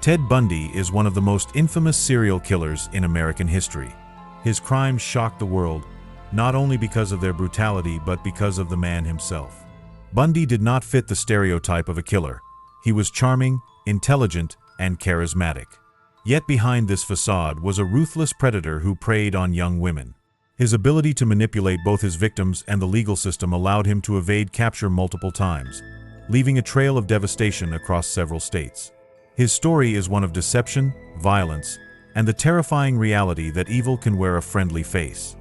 Ted Bundy is one of the most infamous serial killers in American history. His crimes shocked the world, not only because of their brutality but because of the man himself. Bundy did not fit the stereotype of a killer. He was charming, intelligent, and charismatic. Yet behind this facade was a ruthless predator who preyed on young women. His ability to manipulate both his victims and the legal system allowed him to evade capture multiple times, leaving a trail of devastation across several states. His story is one of deception, violence, and the terrifying reality that evil can wear a friendly face.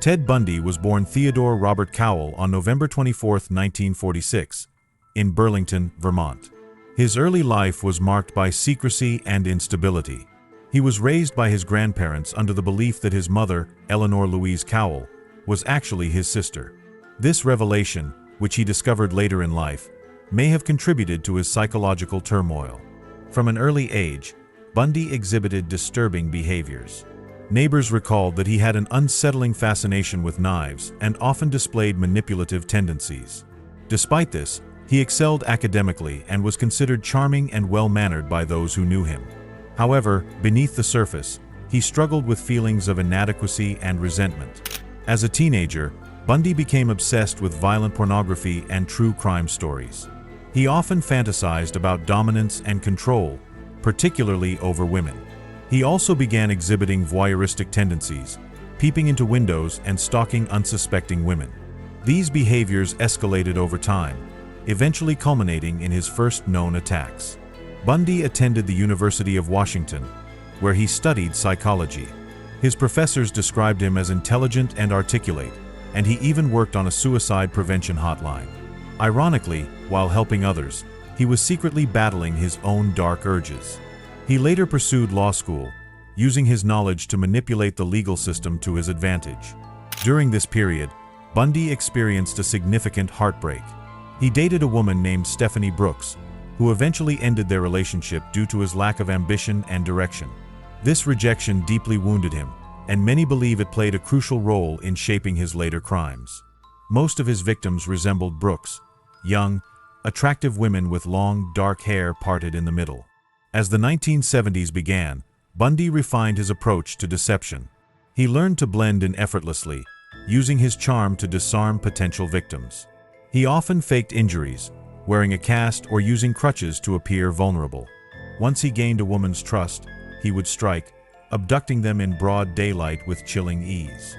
Ted Bundy was born Theodore Robert Cowell on November 24, 1946, in Burlington, Vermont. His early life was marked by secrecy and instability. He was raised by his grandparents under the belief that his mother, Eleanor Louise Cowell, was actually his sister. This revelation, which he discovered later in life, may have contributed to his psychological turmoil. From an early age, Bundy exhibited disturbing behaviors. Neighbors recalled that he had an unsettling fascination with knives and often displayed manipulative tendencies. Despite this, he excelled academically and was considered charming and well-mannered by those who knew him. However, beneath the surface, he struggled with feelings of inadequacy and resentment. As a teenager, Bundy became obsessed with violent pornography and true crime stories. He often fantasized about dominance and control, particularly over women. He also began exhibiting voyeuristic tendencies, peeping into windows and stalking unsuspecting women. These behaviors escalated over time, eventually culminating in his first known attacks. Bundy attended the University of Washington, where he studied psychology. His professors described him as intelligent and articulate, and he even worked on a suicide prevention hotline. Ironically, while helping others, he was secretly battling his own dark urges. He later pursued law school, using his knowledge to manipulate the legal system to his advantage. During this period, Bundy experienced a significant heartbreak. He dated a woman named Stephanie Brooks, who eventually ended their relationship due to his lack of ambition and direction. This rejection deeply wounded him, and many believe it played a crucial role in shaping his later crimes. Most of his victims resembled Brooks, young, attractive women with long, dark hair parted in the middle. As the 1970s began, Bundy refined his approach to deception. He learned to blend in effortlessly, using his charm to disarm potential victims. He often faked injuries, wearing a cast or using crutches to appear vulnerable. Once he gained a woman's trust, he would strike, abducting them in broad daylight with chilling ease.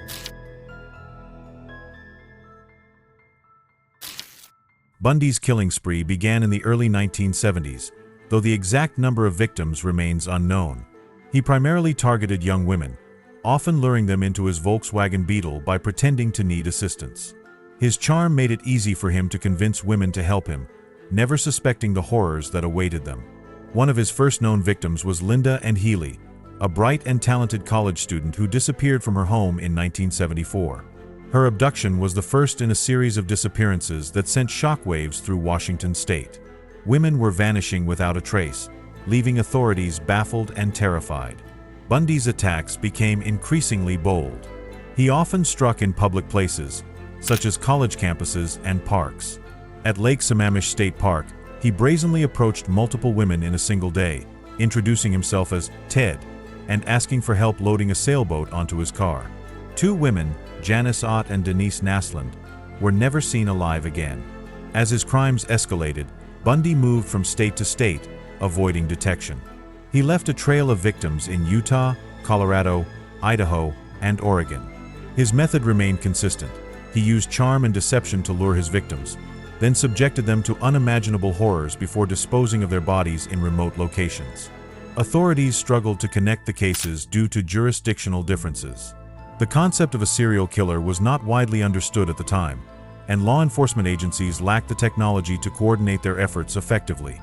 Bundy's killing spree began in the early 1970s, though the exact number of victims remains unknown. He primarily targeted young women, often luring them into his Volkswagen Beetle by pretending to need assistance. His charm made it easy for him to convince women to help him, never suspecting the horrors that awaited them. One of his first known victims was Linda and Healy, a bright and talented college student who disappeared from her home in 1974. Her abduction was the first in a series of disappearances that sent shockwaves through Washington state. Women were vanishing without a trace, leaving authorities baffled and terrified. Bundy's attacks became increasingly bold. He often struck in public places, such as college campuses and parks. At Lake Sammamish State Park, he brazenly approached multiple women in a single day, introducing himself as Ted and asking for help loading a sailboat onto his car. Two women, Janice Ott and Denise Naslund, were never seen alive again. As his crimes escalated, Bundy moved from state to state, avoiding detection. He left a trail of victims in Utah, Colorado, Idaho, and Oregon. His method remained consistent. He used charm and deception to lure his victims, then subjected them to unimaginable horrors before disposing of their bodies in remote locations. Authorities struggled to connect the cases due to jurisdictional differences. The concept of a serial killer was not widely understood at the time, and law enforcement agencies lacked the technology to coordinate their efforts effectively.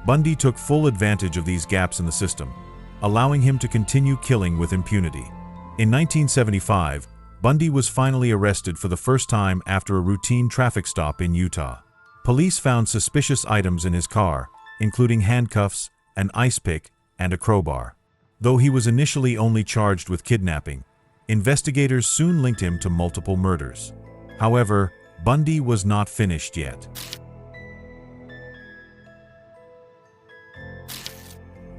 Bundy took full advantage of these gaps in the system, allowing him to continue killing with impunity. In 1975, Bundy was finally arrested for the first time after a routine traffic stop in Utah. Police found suspicious items in his car, including handcuffs, an ice pick, and a crowbar. Though he was initially only charged with kidnapping, investigators soon linked him to multiple murders. However, Bundy was not finished yet.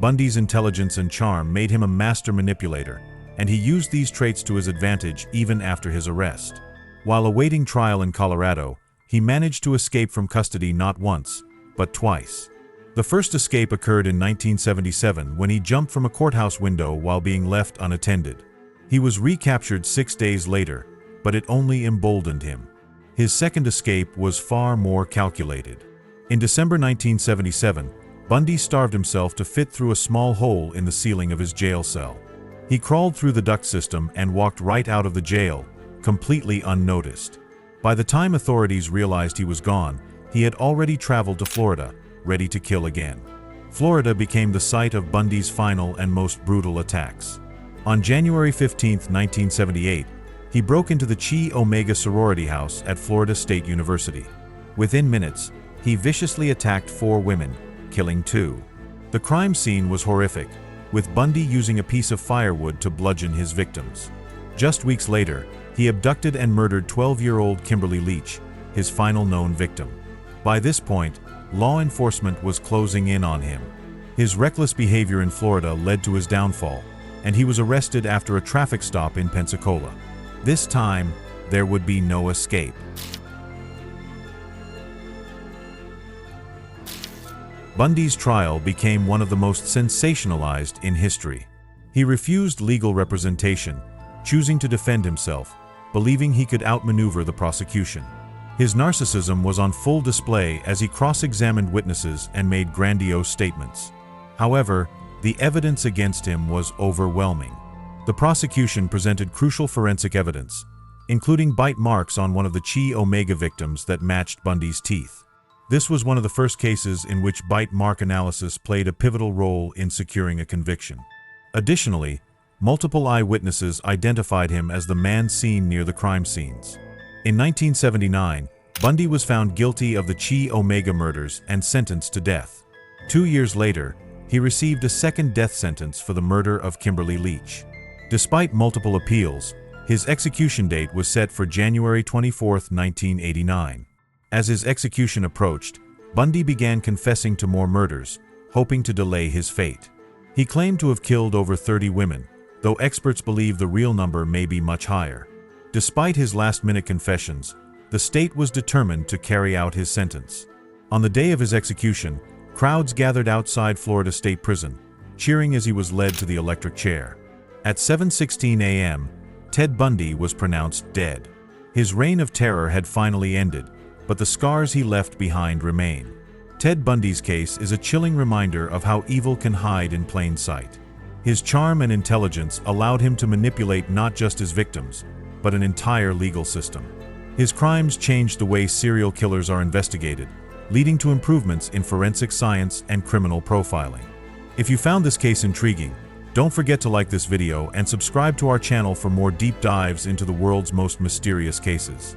Bundy's intelligence and charm made him a master manipulator, and he used these traits to his advantage even after his arrest. While awaiting trial in Colorado, he managed to escape from custody not once, but twice. The first escape occurred in 1977 when he jumped from a courthouse window while being left unattended. He was recaptured 6 days later, but it only emboldened him. His second escape was far more calculated. In December 1977, Bundy starved himself to fit through a small hole in the ceiling of his jail cell. He crawled through the duct system and walked right out of the jail, completely unnoticed. By the time authorities realized he was gone, he had already traveled to Florida, ready to kill again. Florida became the site of Bundy's final and most brutal attacks. On January 15, 1978, he broke into the Chi Omega sorority house at Florida State University. Within minutes, he viciously attacked 4 women, killing 2. The crime scene was horrific, with Bundy using a piece of firewood to bludgeon his victims. Just weeks later, he abducted and murdered 12-year-old Kimberly Leach, his final known victim. By this point, law enforcement was closing in on him. His reckless behavior in Florida led to his downfall, and he was arrested after a traffic stop in Pensacola. This time, there would be no escape. Bundy's trial became one of the most sensationalized in history. He refused legal representation, choosing to defend himself, believing he could outmaneuver the prosecution. His narcissism was on full display as he cross-examined witnesses and made grandiose statements. However, the evidence against him was overwhelming. The prosecution presented crucial forensic evidence, including bite marks on one of the Chi Omega victims that matched Bundy's teeth. This was one of the first cases in which bite mark analysis played a pivotal role in securing a conviction. Additionally, multiple eyewitnesses identified him as the man seen near the crime scenes. In 1979, Bundy was found guilty of the Chi Omega murders and sentenced to death. 2 years later, he received a second death sentence for the murder of Kimberly Leach. Despite multiple appeals, his execution date was set for January 24, 1989. As his execution approached, Bundy began confessing to more murders, hoping to delay his fate. He claimed to have killed over 30 women, though experts believe the real number may be much higher. Despite his last-minute confessions, the state was determined to carry out his sentence. On the day of his execution, crowds gathered outside Florida State Prison, cheering as he was led to the electric chair. At 7:16 a.m., Ted Bundy was pronounced dead. His reign of terror had finally ended, but the scars he left behind remain. Ted Bundy's case is a chilling reminder of how evil can hide in plain sight. His charm and intelligence allowed him to manipulate not just his victims, but an entire legal system. His crimes changed the way serial killers are investigated, leading to improvements in forensic science and criminal profiling. If you found this case intriguing, don't forget to like this video and subscribe to our channel for more deep dives into the world's most mysterious cases.